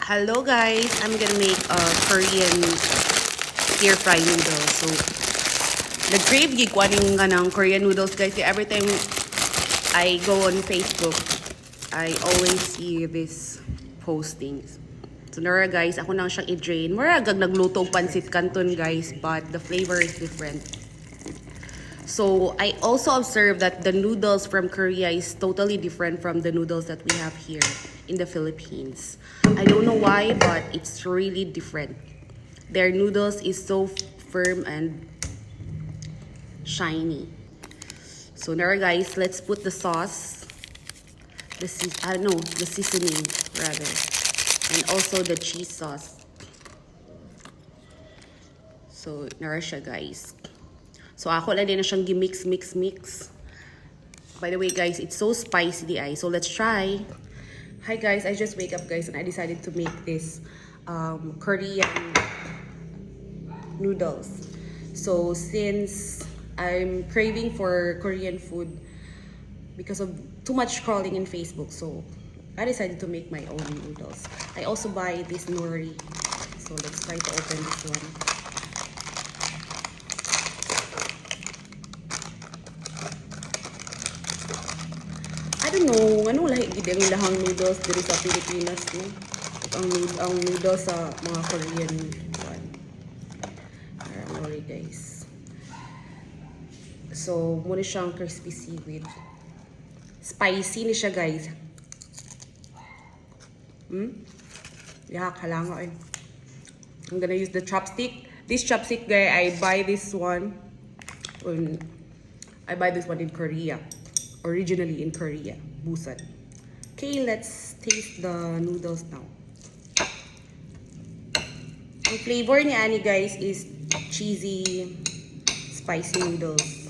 Hello guys, I'm gonna make a Korean stir fry noodles. So, nag-crave gig ko aning ng Korean noodles guys. Kaya every time I go on Facebook, I always see this postings. So nara guys, ako nang siyang i-drain. Maragag nagluto og pansit canton guys, but the flavor is different. So I also observed that the noodles from Korea is totally different from the noodles that we have here in the Philippines. I don't know why, but it's really different. Their noodles is so firm and shiny. So now guys, let's put the sauce, the seasoning rather, and also the cheese sauce. So nara siya guys. So ako lang din na siyang mix. By the way guys, it's so spicy di ay. So let's try. Hi guys, I just wake up guys and I decided to make this Korean noodles. So since I'm craving for Korean food because of too much scrolling in Facebook, so I decided to make my own noodles. I also buy this nori. So let's try to open this one. I don't know, anong lahi gid ang ilahang noodles diri sa Pilipinas no? Ang noodles sa mga Korean one. Sorry guys. So, muna siyang crispy seaweed. Spicy ni siya guys. Yeah, kalanga eh. I'm gonna use the chopstick. This chopstick guy, I buy this one in Korea. Originally in Korea, Busan. Okay, let's taste the noodles now. Ang flavor ni Annie guys is cheesy, spicy noodles.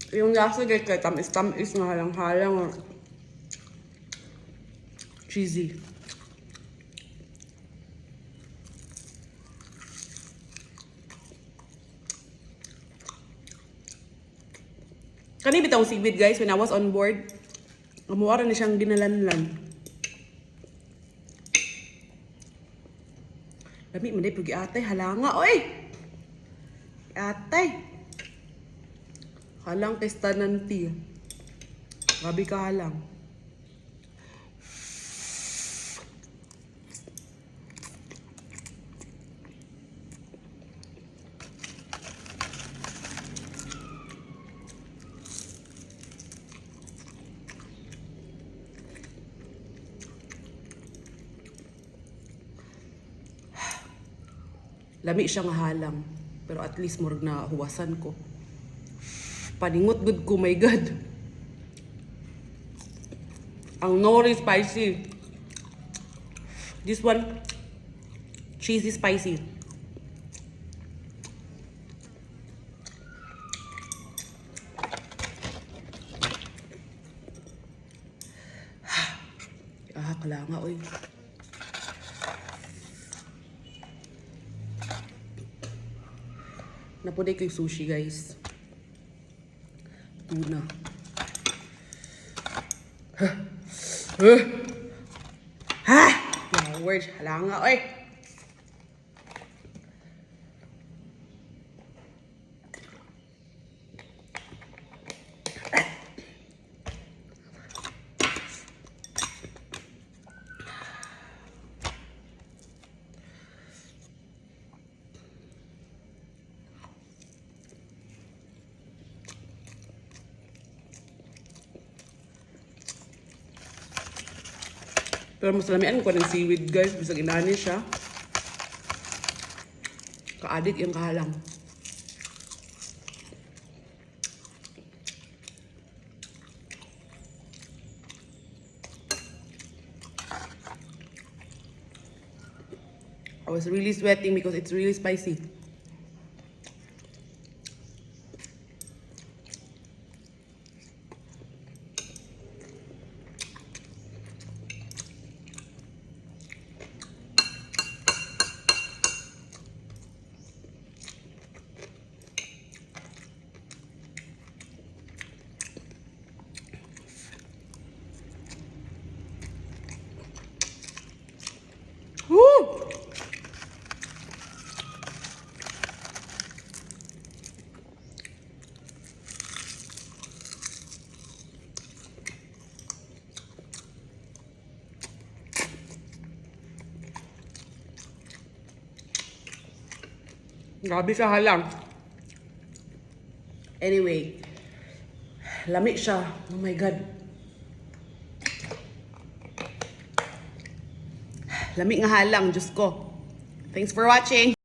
Yung lasa guys kay tamis na halang-halang cheesy. Kani bitang seaweed guys, when I was on board, amuara na siyang ginalanlan. Lami man day pugi atay halanga oy. Atay. Halang kay stananti. Grabe ka halang. Lami siya nga halang. Pero at least murag na huwasan ko. Paningot good ko, my God. Ang nori spicy. This one, cheesy spicy. Kalanga, oy. Napuday ko yung sushi, guys. Tuna. Mga words, halanga, oy. Pero mas lamian ko ng seaweed guys, bisag inani siya. Kaadik yung kahalang. I was really sweating because it's really spicy. Grabe ka halang. Anyway, lami siya. Oh my God. Lami nga halang, Diyos ko. Thanks for watching.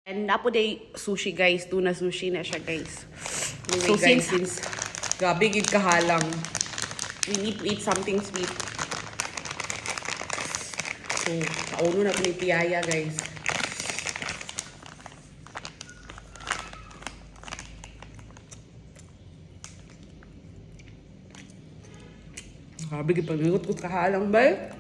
And napo day sushi guys, tuna sushi na siya guys. Anyway, So guys, since since grabe gid ka halang. we need to eat something sweet, So, kauno na po ni Tiyaya, guys. Grabe gid paglingot ko ka halang ba?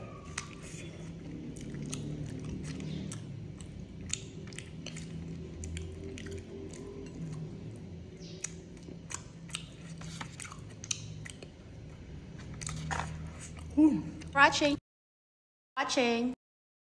watching.